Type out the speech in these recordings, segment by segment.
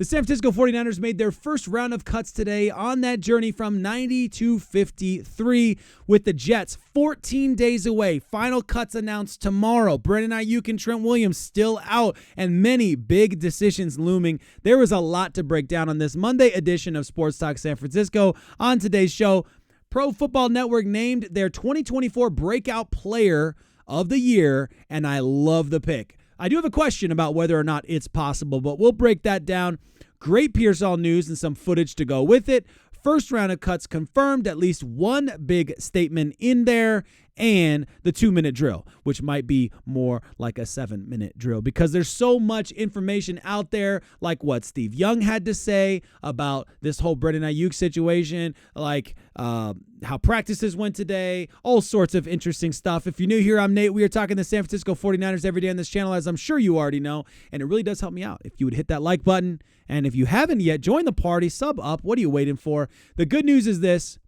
The San Francisco 49ers made their first round of cuts today on that journey from 90 to 53 with the Jets 14 days away. Final cuts announced tomorrow. Brandon Aiyuk and Trent Williams still out and many big decisions looming. There was a lot to break down on this Monday edition of Sports Talk San Francisco. On today's show, Pro Football Network named their 2024 Breakout Player of the Year, and I love the pick. I do have a question about whether or not it's possible, but we'll break that down. Great Pearsall news and some footage to go with it. First round of cuts confirmed, at least one big statement in there, and the 2-minute drill, which might be more like a 7-minute drill because there's so much information out there, like what Steve Young had to say about this whole Brandon Aiyuk situation, like how practices went today, all sorts of interesting stuff. If you're new here, I'm Nate. We are talking the San Francisco 49ers every day on this channel, as I'm sure you already know, and it really does help me out if you would hit that like button. And if you haven't yet, join the party, sub up. What are you waiting for? The good news is this.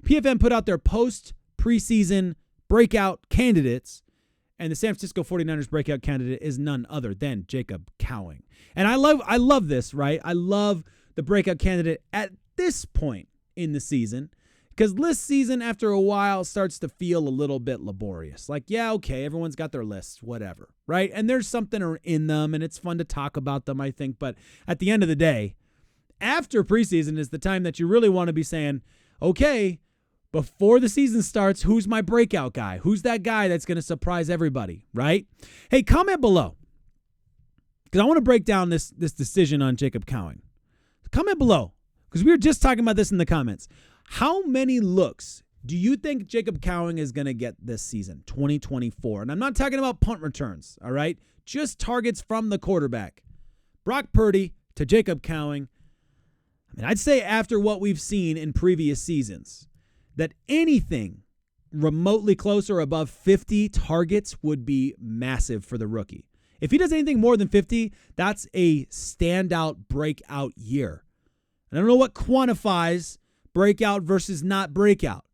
PFN put out their post-preseason breakout candidates, and the San Francisco 49ers breakout candidate is none other than Jacob Cowing. And I love this, right? I love the breakout candidate at this point in the season because this season, after a while, starts to feel a little bit laborious. Like, yeah, okay, everyone's got their lists, whatever, right? And there's something in them, and it's fun to talk about them, I think. But at the end of the day, after preseason is the time that you really want to be saying, okay, before the season starts, who's my breakout guy? Who's that guy that's going to surprise everybody, right? Hey, comment below, because I want to break down this decision on Jacob Cowing. Comment below, because we were just talking about this in the comments. How many looks do you think Jacob Cowing is going to get this season, 2024? And I'm not talking about punt returns, all right? Just targets from the quarterback. Brock Purdy to Jacob Cowing. I mean, I'd say after what we've seen in previous seasons, that anything remotely close or above 50 targets would be massive for the rookie. If he does anything more than 50, that's a standout breakout year. And I don't know what quantifies breakout versus not breakout,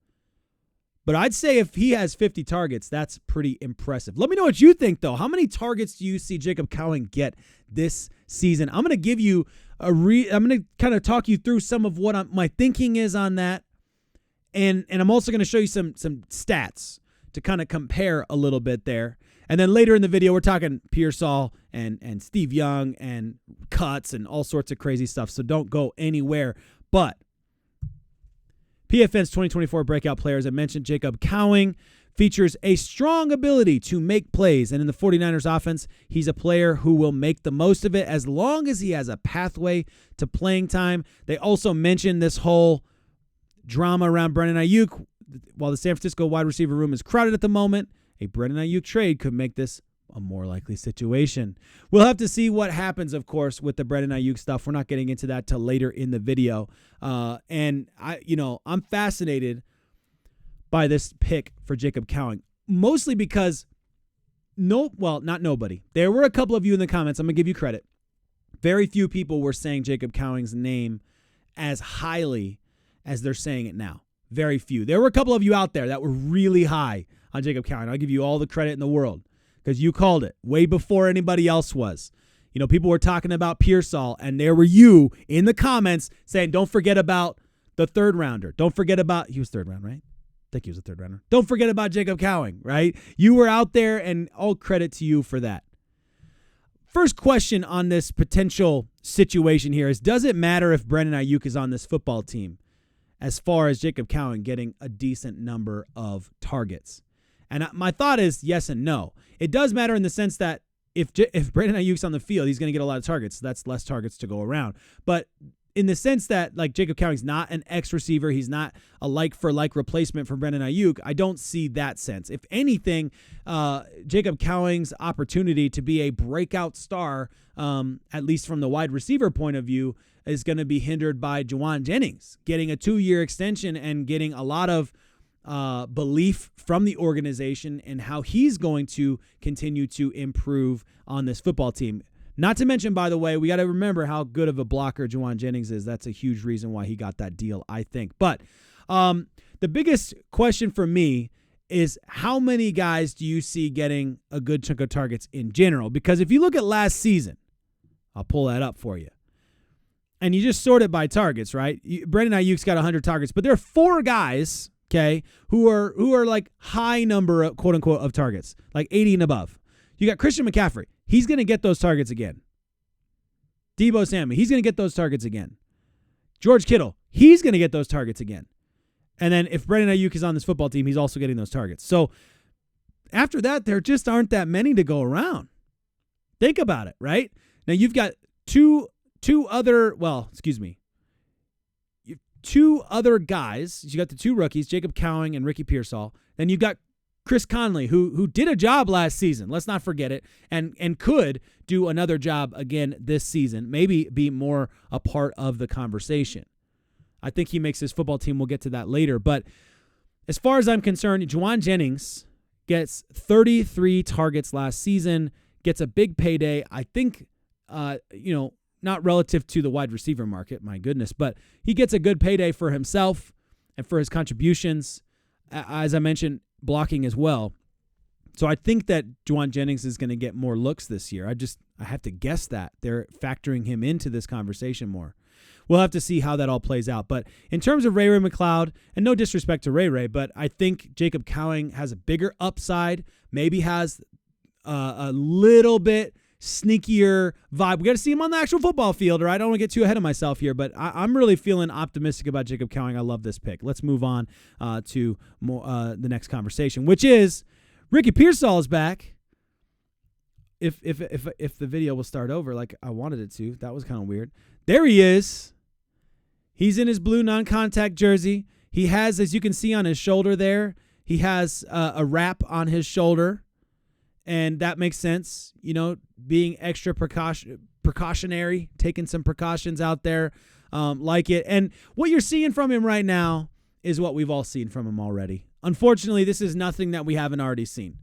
but I'd say if he has 50 targets, that's pretty impressive. Let me know what you think, though. How many targets do you see Jacob Cowing get this season? I'm going to give you I'm going to kind of talk you through some of what my thinking is on that. And I'm also going to show you some stats to kind of compare a little bit there. And then later in the video, we're talking Pearsall and Steve Young and cuts and all sorts of crazy stuff. So don't go anywhere. But PFN's 2024 breakout player, as I mentioned, Jacob Cowing, features a strong ability to make plays. And in the 49ers offense, he's a player who will make the most of it as long as he has a pathway to playing time. They also mentioned this whole drama around Brandon Aiyuk. While the San Francisco wide receiver room is crowded at the moment, a Brandon Aiyuk trade could make this a more likely situation. We'll have to see what happens, of course, with the Brandon Aiyuk stuff. We're not getting into that till later in the video. And I'm fascinated by this pick for Jacob Cowing, mostly because not nobody. There were a couple of you in the comments. I'm going to give you credit. Very few people were saying Jacob Cowing's name as highly as they're saying it now. Very few. There were a couple of you out there that were really high on Jacob Cowing. I'll give you all the credit in the world because you called it way before anybody else was. You know, people were talking about Pearsall, and there were you in the comments saying, don't forget about the third rounder. Don't forget about, he was third round, right? I think he was a third rounder. Don't forget about Jacob Cowing, right? You were out there, and all credit to you for that. First question on this potential situation here is, does it matter if Brandon Aiyuk is on this football team as far as Jacob Cowing getting a decent number of targets? And my thought is yes and no. It does matter in the sense that if Brandon Aiyuk's on the field, he's going to get a lot of targets. So that's less targets to go around. But in the sense that, like, Jacob Cowing's not an X receiver, he's not a like-for-like replacement for Brandon Aiyuk, I don't see that sense. If anything, Jacob Cowing's opportunity to be a breakout star, at least from the wide receiver point of view, is going to be hindered by Jauan Jennings getting a 2-year extension and getting a lot of belief from the organization and how he's going to continue to improve on this football team. Not to mention, by the way, we got to remember how good of a blocker Jauan Jennings is. That's a huge reason why he got that deal, I think. But the biggest question for me is, how many guys do you see getting a good chunk of targets in general? Because if you look at last season, I'll pull that up for you. and you just sort it by targets, right? Brandon Aiyuk's got 100 targets, but there are 4 guys, okay, who are like high number, quote unquote, of targets, like 80 and above. You got Christian McCaffrey. He's going to get those targets again. Deebo Samuel. He's going to get those targets again. George Kittle. He's going to get those targets again. And then if Brandon Aiyuk is on this football team, he's also getting those targets. So after that, there just aren't that many to go around. Think about it, right? Now you've got two other guys. You got the 2 rookies, Jacob Cowing and Ricky Pearsall. Then you've got Chris Conley, who did a job last season. Let's not forget it, and could do another job again this season. Maybe be more a part of the conversation. I think he makes his football team. We'll get to that later. But as far as I'm concerned, Juwan Jennings gets 33 targets last season, gets a big payday. I think, not relative to the wide receiver market, my goodness, but he gets a good payday for himself and for his contributions. As I mentioned, blocking as well. So I think that Juwan Jennings is going to get more looks this year. I have to guess that they're factoring him into this conversation more. We'll have to see how that all plays out. But in terms of Ray McCloud, and no disrespect to Ray, but I think Jacob Cowing has a bigger upside, maybe has a little bit sneakier vibe. We got to see him on the actual football field, or I don't want to get too ahead of myself here, but I'm really feeling optimistic about Jacob Cowing. I love this pick. Let's move on to more, the next conversation, which is Ricky Pearsall is back. If the video will start over like I wanted it to, that was kind of weird. There he is. He's in his blue non-contact jersey. He has, as you can see on his shoulder there, he has a wrap on his shoulder. And that makes sense, being extra precautionary, taking some precautions out there, like it. And what you're seeing from him right now is what we've all seen from him already. Unfortunately, this is nothing that we haven't already seen.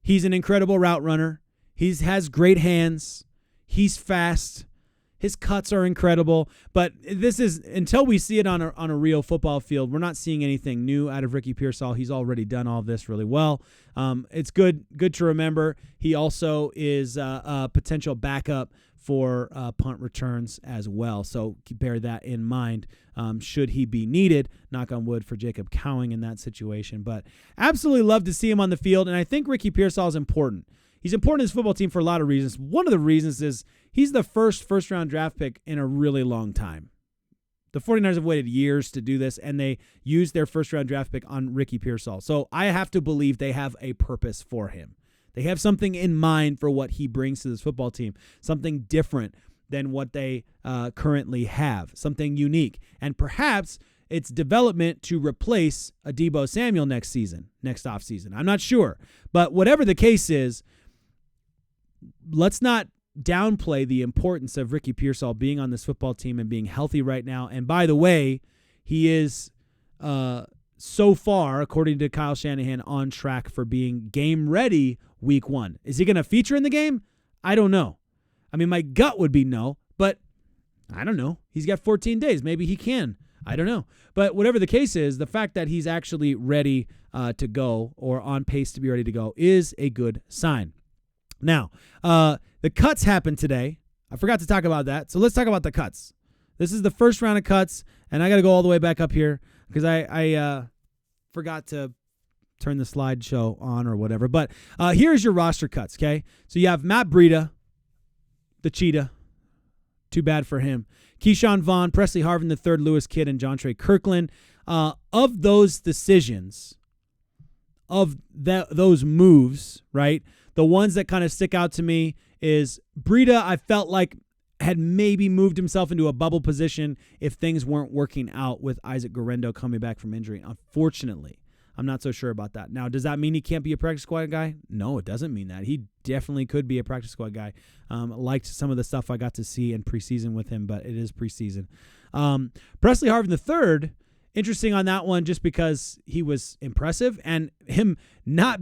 He's an incredible route runner. He has great hands. He's fast. His cuts are incredible, but this is, until we see it on a real football field, we're not seeing anything new out of Ricky Pearsall. He's already done all of this really well. It's good to remember. He also is a potential backup for punt returns as well, so bear that in mind should he be needed. Knock on wood for Jacob Cowing in that situation, but absolutely love to see him on the field, and I think Ricky Pearsall is important. He's important to his football team for a lot of reasons. One of the reasons is he's the first-round draft pick in a really long time. The 49ers have waited years to do this, and they used their first-round draft pick on Ricky Pearsall. So I have to believe they have a purpose for him. They have something in mind for what he brings to this football team, something different than what they currently have, something unique. And perhaps it's development to replace a Deebo Samuel next offseason. I'm not sure. But whatever the case is, let's not downplay the importance of Ricky Pearsall being on this football team and being healthy right now. And by the way, he is so far, according to Kyle Shanahan, on track for being game ready week 1. Is he going to feature in the game? I don't know. I mean, my gut would be no, but I don't know. He's got 14 days. Maybe he can. I don't know. But whatever the case is, the fact that he's actually ready to go or on pace to be ready to go is a good sign. Now, the cuts happened today. I forgot to talk about that. So let's talk about the cuts. This is the first round of cuts, and I got to go all the way back up here because I forgot to turn the slideshow on or whatever. But here's your roster cuts, okay? So you have Matt Breida, the Cheetah. Too bad for him. Keyshawn Vaughn, Presley Harvin III, Lewis Kidd, and Jontre Kirkland. Of those decisions, of those moves, right, the ones that kind of stick out to me is Breida, I felt like had maybe moved himself into a bubble position if things weren't working out with Isaac Guerrero coming back from injury. Unfortunately, I'm not so sure about that. Now, does that mean he can't be a practice squad guy? No, it doesn't mean that. He definitely could be a practice squad guy. Liked some of the stuff I got to see in preseason with him, but it is preseason. Presley Harvin III, interesting on that one just because he was impressive, and him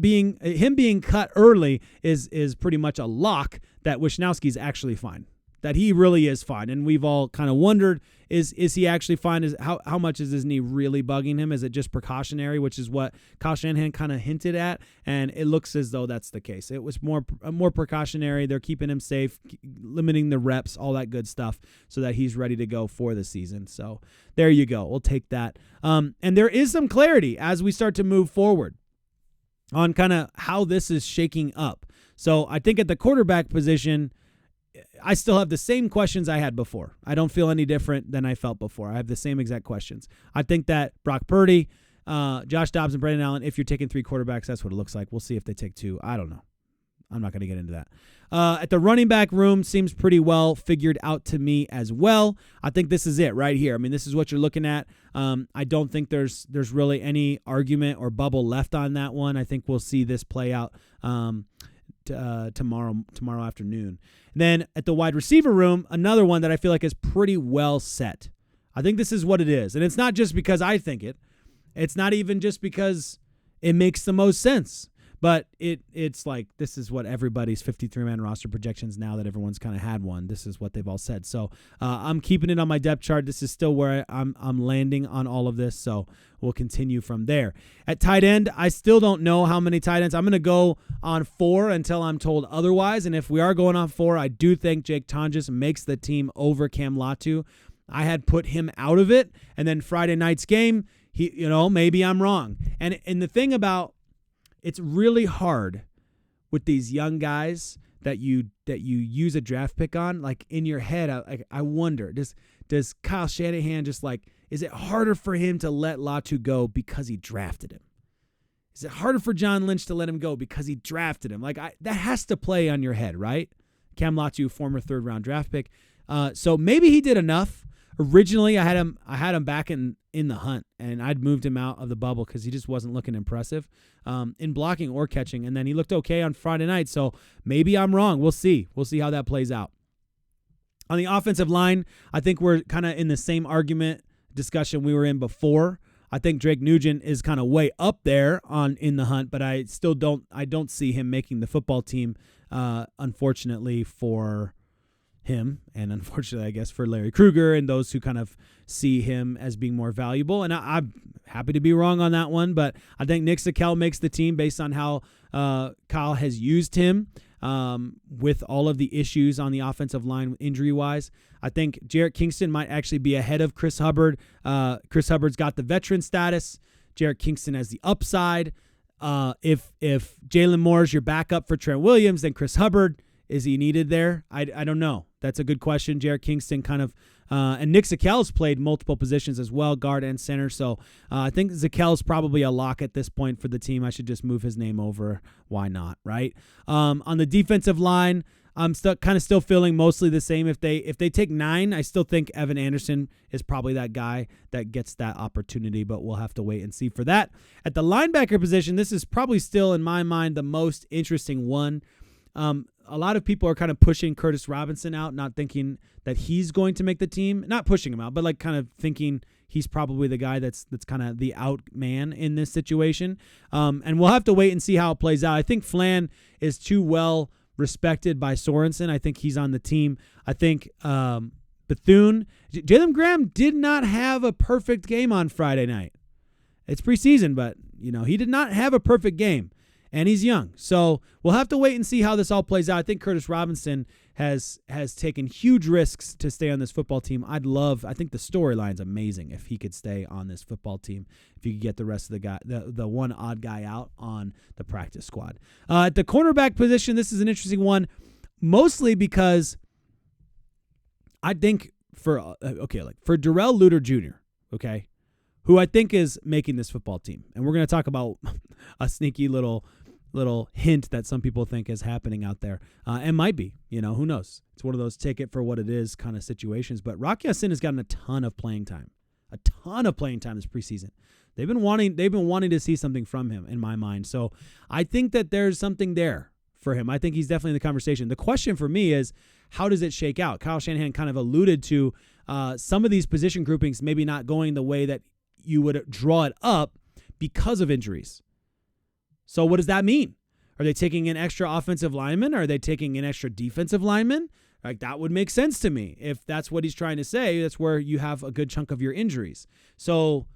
being cut early is pretty much a lock that Wishnowsky's actually fine, that he really is fine. And we've all kind of wondered Is he actually fine? How much is his knee really bugging him? Is it just precautionary, which is what Kyle Shanahan kind of hinted at, and it looks as though that's the case. It was more precautionary. They're keeping him safe, limiting the reps, all that good stuff, so that he's ready to go for the season. So there you go. We'll take that. And there is some clarity as we start to move forward on kind of how this is shaking up. So I think at the quarterback position, I still have the same questions I had before. I don't feel any different than I felt before. I have the same exact questions. I think that Brock Purdy, Josh Dobbs, and Brandon Allen, if you're taking 3 quarterbacks, that's what it looks like. We'll see if they take 2. I don't know. I'm not going to get into that. At the running back room, seems pretty well figured out to me as well. I think this is it right here. I mean, this is what you're looking at. I don't think there's really any argument or bubble left on that one. I think we'll see this play out tomorrow afternoon. And then at the wide receiver room, another one that I feel like is pretty well set. I think this is what it is. And it's not just because I think it. It's not even just because it makes the most sense. But it's like this is what everybody's 53-man roster projections now that everyone's kind of had one. This is what they've all said. So I'm keeping it on my depth chart. This is still where I'm landing on all of this. So we'll continue from there. At tight end, I still don't know how many tight ends. I'm going to go on 4 until I'm told otherwise. And if we are going on 4, I do think Jake Tonjes makes the team over Cam Latu. I had put him out of it. And then Friday night's game, maybe I'm wrong. And the thing about it's really hard with these young guys that you use a draft pick on. Like in your head, I wonder, does Kyle Shanahan is it harder for him to let Latu go because he drafted him? Is it harder for John Lynch to let him go because he drafted him? That has to play on your head, right? Cam Latu, former 3rd-round draft pick. So maybe he did enough. Originally, I had him back in the hunt, and I'd moved him out of the bubble because he just wasn't looking impressive in blocking or catching. And then he looked okay on Friday night, so maybe I'm wrong. We'll see. We'll see how that plays out. On the offensive line, I think we're kind of in the same argument discussion we were in before. I think Drake Nugent is kind of way up there in the hunt, but I still don't see him making the football team, unfortunately for him, and unfortunately, I guess, for Larry Krueger and those who kind of see him as being more valuable. And I'm happy to be wrong on that one, but I think Nick Zakelj makes the team based on how Kyle has used him with all of the issues on the offensive line injury-wise. I think Jarrett Kingston might actually be ahead of Chris Hubbard. Chris Hubbard's got the veteran status. Jarrett Kingston has the upside. If Jalen Moore's your backup for Trent Williams, then Chris Hubbard, is he needed there? I don't know. That's a good question. Jarrett Kingston kind of and Nick Zakel's played multiple positions as well, guard and center. So I think Zakel's probably a lock at this point for the team. I should just move his name over. Why not, right? On the defensive line, I'm still feeling mostly the same. If they take 9, I still think Evan Anderson is probably that guy that gets that opportunity, but we'll have to wait and see for that. At the linebacker position, this is probably still, in my mind, the most interesting one. A lot of people are kind of pushing Curtis Robinson out, not thinking that he's going to make the team. Not pushing him out, but kind of thinking he's probably the guy that's kind of the out man in this situation. And we'll have to wait and see how it plays out. I think Flan is too well respected by Sorensen. I think he's on the team. I think Bethune, Jalen Graham did not have a perfect game on Friday night. It's preseason, but he did not have a perfect game. And he's young. So we'll have to wait and see how this all plays out. I think Curtis Robinson has taken huge risks to stay on this football team. I think the storyline's amazing if he could stay on this football team, if you could get the rest of the one odd guy out on the practice squad. At the cornerback position, this is an interesting one, mostly because I think for Darrell Luter Jr., okay, who I think is making this football team. And we're going to talk about a sneaky little hint that some people think is happening out there. And might be, who knows? It's one of those take it for what it is kind of situations. But Rock Ya-Sin has gotten a ton of playing time this preseason. They've been wanting to see something from him, in my mind. So I think that there's something there for him. I think he's definitely in the conversation. The question for me is, how does it shake out? Kyle Shanahan kind of alluded to some of these position groupings maybe not going the way that you would draw it up because of injuries. So what does that mean? Are they taking an extra offensive lineman? Are they taking an extra defensive lineman? Like, that would make sense to me. If that's what he's trying to say, that's where you have a good chunk of your injuries. So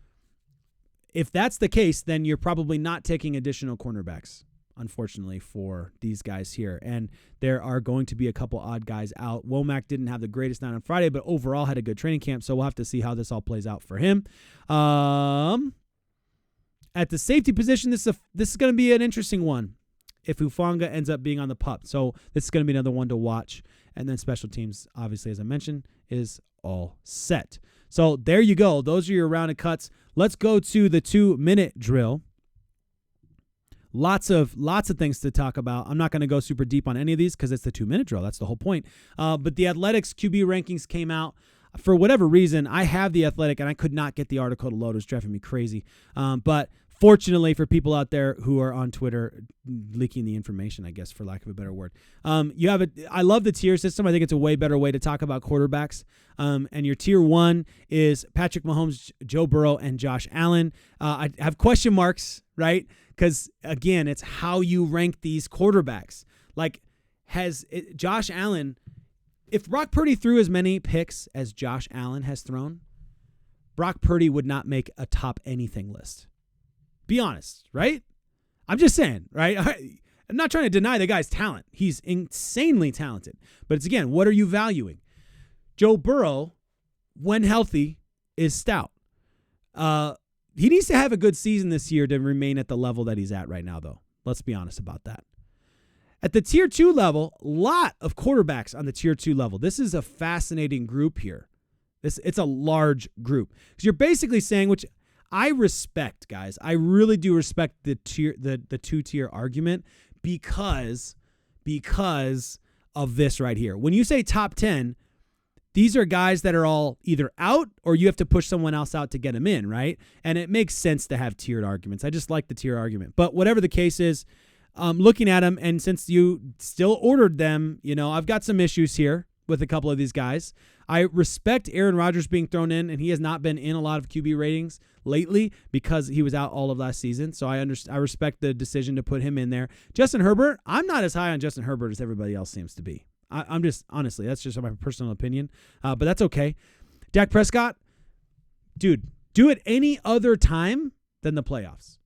if that's the case, then you're probably not taking additional cornerbacks, unfortunately, for these guys here. And there are going to be a couple odd guys out. Womack didn't have the greatest night on Friday, but overall had a good training camp, so we'll have to see how this all plays out for him. At the safety position, this is going to be an interesting one if Hufanga ends up being on the pup. So this is going to be another one to watch. And then special teams, obviously, as I mentioned, is all set. So there you go. Those are your round of cuts. Let's go to the 2-minute drill. Lots of things to talk about. I'm not going to go super deep on any of these because it's the 2-minute drill. That's the whole point. But the Athletics QB rankings came out. For whatever reason, I have the Athletic, and I could not get the article to load. It was driving me crazy. But fortunately for people out there who are on Twitter leaking the information, I guess, for lack of a better word, I love the tier system. I think it's a way better way to talk about quarterbacks. And your tier 1 is Patrick Mahomes, Joe Burrow, and Josh Allen. I have question marks, right? Because, again, it's how you rank these quarterbacks. Like, Josh Allen, if Brock Purdy threw as many picks as Josh Allen has thrown, Brock Purdy would not make a top anything list. Be honest, right? I'm just saying, right? I'm not trying to deny the guy's talent. He's insanely talented. But it's, again, what are you valuing? Joe Burrow, when healthy, is stout. He needs to have a good season this year to remain at the level that he's at right now, though. Let's be honest about that. At the tier 2 level, a lot of quarterbacks on the tier 2 level. This is a fascinating group here. It's a large group. Because you're basically saying, which I respect, guys. I really do respect the 2-tier argument because of this right here. When you say top 10, these are guys that are all either out or you have to push someone else out to get them in, right? And it makes sense to have tiered arguments. I just like the tier argument. But whatever the case is, looking at them, and since you still ordered them, I've got some issues here with a couple of these guys. I respect Aaron Rodgers being thrown in, and he has not been in a lot of QB ratings lately because he was out all of last season. So I respect the decision to put him in there. Justin Herbert, I'm not as high on Justin Herbert as everybody else seems to be. I'm just, honestly, that's just my personal opinion. But that's okay. Dak Prescott, dude, do it any other time than the playoffs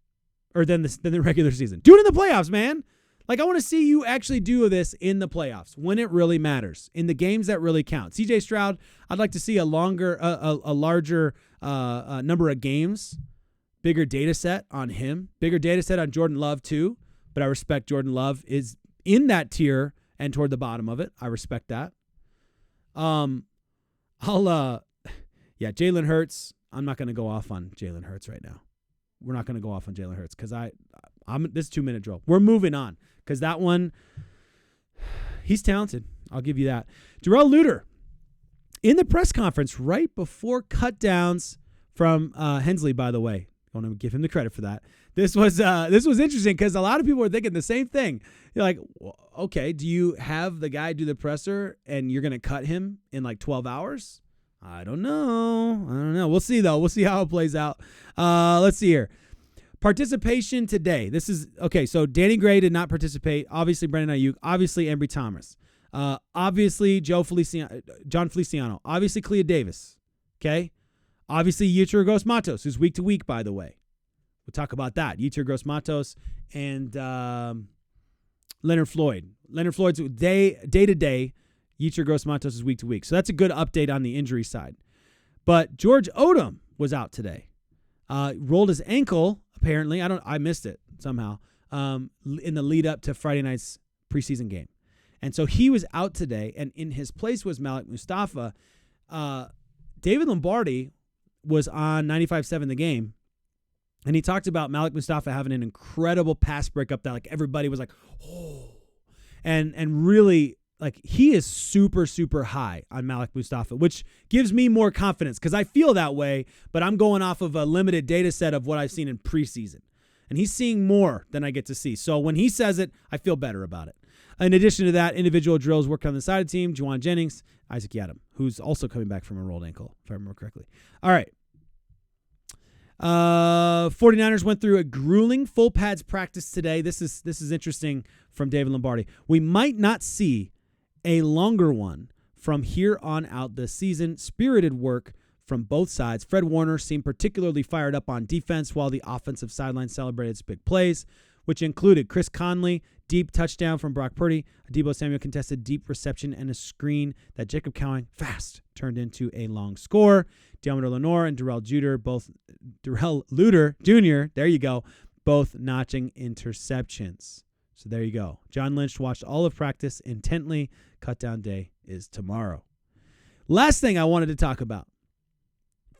or than the regular season. Do it in the playoffs, man. Like, I want to see you actually do this in the playoffs when it really matters, in the games that really count. CJ Stroud, I'd like to see a larger number of games, bigger data set on him, bigger data set on Jordan Love too. But I respect Jordan Love is in that tier and toward the bottom of it. I respect that. Jalen Hurts. I'm not going to go off on Jalen Hurts right now. We're not going to go off on Jalen Hurts because I'm this 2-minute drill. We're moving on because that one, he's talented. I'll give you that. Darrell Luter in the press conference right before cut downs from Hensley, by the way. I want to give him the credit for that. This was interesting because a lot of people were thinking the same thing. You're like, well, okay, do you have the guy do the presser and you're going to cut him in like 12 hours? I don't know. We'll see, though. We'll see how it plays out. Let's see here. Participation today. This is, okay, so Danny Gray did not participate. Obviously, Brandon Aiyuk. Obviously, Embry Thomas. Obviously, John Feliciano. Obviously, Clea Davis. Okay? Obviously, Yetur Gross-Matos, who's week to week, by the way. We'll talk about that. Yetur Gross-Matos and Leonard Floyd. Leonard Floyd's day to day. Yetur Gross-Matos is week to week. So that's a good update on the injury side. But George Odom was out today. Rolled his ankle, apparently. I missed it somehow in the lead up to Friday night's preseason game. And so he was out today, and in his place was Malik Mustafa. David Lombardi was on 95.7 The Game, and he talked about Malik Mustafa having an incredible pass breakup that like everybody was like, oh, and really, like, he is super, super high on Malik Mustafa, which gives me more confidence because I feel that way, but I'm going off of a limited data set of what I've seen in preseason. And he's seeing more than I get to see. So when he says it, I feel better about it. In addition to that, individual drills worked on the side of the team. Juwan Jennings, Isaac Yiadom, who's also coming back from a rolled ankle, if I remember correctly. All right. 49ers went through a grueling full pads practice today. This is interesting from David Lombardi. We might not see a longer one from here on out this season. Spirited work from both sides. Fred Warner seemed particularly fired up on defense, while the offensive sideline celebrated its big plays, which included Chris Conley, deep touchdown from Brock Purdy, a Deebo Samuel contested deep reception, and a screen that Jacob Cowing fast turned into a long score. Deommodore Lenoir and Darrell Luter Jr., there you go, both notching interceptions. So there you go. John Lynch watched all of practice intently. Cutdown day is tomorrow. Last thing I wanted to talk about,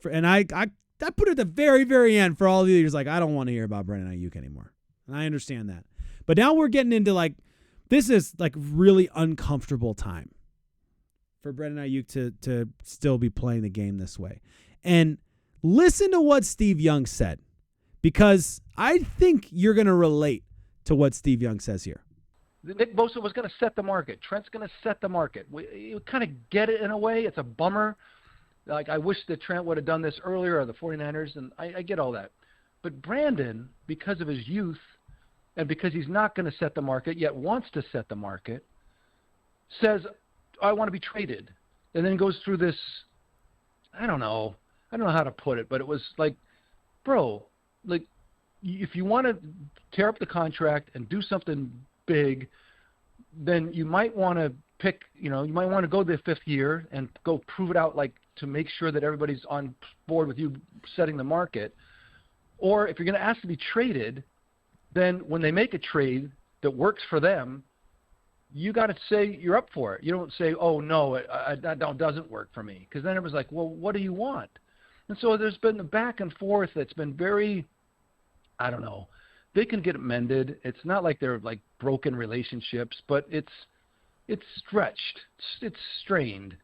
and I put it at the very, very end for all of you who's like, I don't want to hear about Brandon Aiyuk anymore. And I understand that. But now we're getting into this is really uncomfortable time for Brandon Aiyuk to still be playing the game this way. And listen to what Steve Young said, because I think you're going to relate to what Steve Young says here. Nick Bosa was going to set the market. Trent's going to set the market. You kind of get it in a way. It's a bummer. I wish that Trent would have done this earlier, or the 49ers, and I get all that. But Brandon, because of his youth and because he's not going to set the market, yet wants to set the market, says, I want to be traded. And then goes through this, I don't know how to put it, but it was like, bro, if you want to tear up the contract and do something big, then you might want to pick, you might want to go the 5th year and go prove it out, to make sure that everybody's on board with you setting the market. Or if you're going to ask to be traded, then when they make a trade that works for them, you got to say you're up for it. You don't say, oh, no, that doesn't work for me. Because then it was like, well, what do you want? And so there's been a back and forth that's been very, I don't know. They can get mended. It's not like they're broken relationships, but it's stretched. It's strained.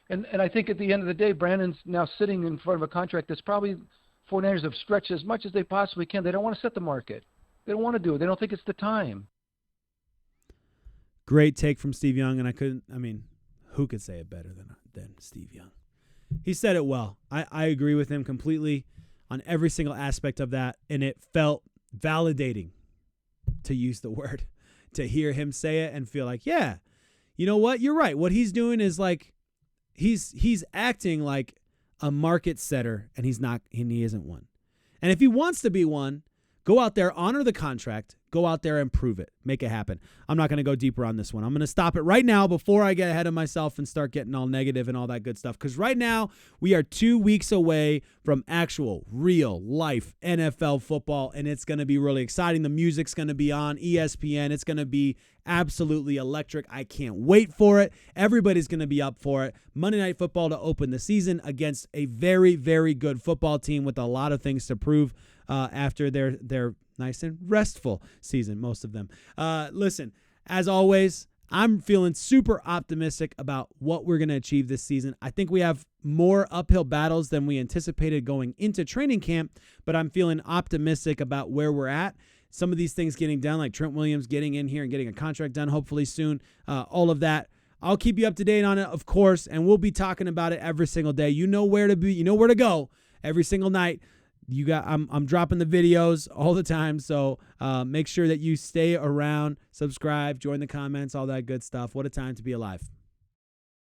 And I think at the end of the day, Brandon's now sitting in front of a contract that's probably 49ers have stretched as much as they possibly can. They don't want to set the market. They don't want to do it. They don't think it's the time. Great take from Steve Young, and who could say it better than Steve Young? He said it well. I agree with him completely on every single aspect of that, and it felt validating, to use the word, to hear him say it and feel like, yeah, you know what? You're right. What he's doing is he's acting like a market setter, and he's not, and he isn't one. And if he wants to be one, go out there, honor the contract, go out there and prove it, make it happen. I'm not going to go deeper on this one. I'm going to stop it right now before I get ahead of myself and start getting all negative and all that good stuff. Because right now we are 2 weeks away from actual real life NFL football, and it's going to be really exciting. The music's going to be on ESPN. It's going to be absolutely electric. I can't wait for it. Everybody's going to be up for it. Monday Night Football to open the season against a very, very good football team with a lot of things to prove after their nice and restful season, most of them. Listen, as always, I'm feeling super optimistic about what we're going to achieve this season. I think we have more uphill battles than we anticipated going into training camp, but I'm feeling optimistic about where we're at. Some of these things getting done, like Trent Williams getting in here and getting a contract done hopefully soon, all of that. I'll keep you up to date on it, of course, and we'll be talking about it every single day. You know where to be, you know where to go every single night. I'm dropping the videos all the time, so make sure that you stay around, subscribe, join the comments, all that good stuff. What a time to be alive.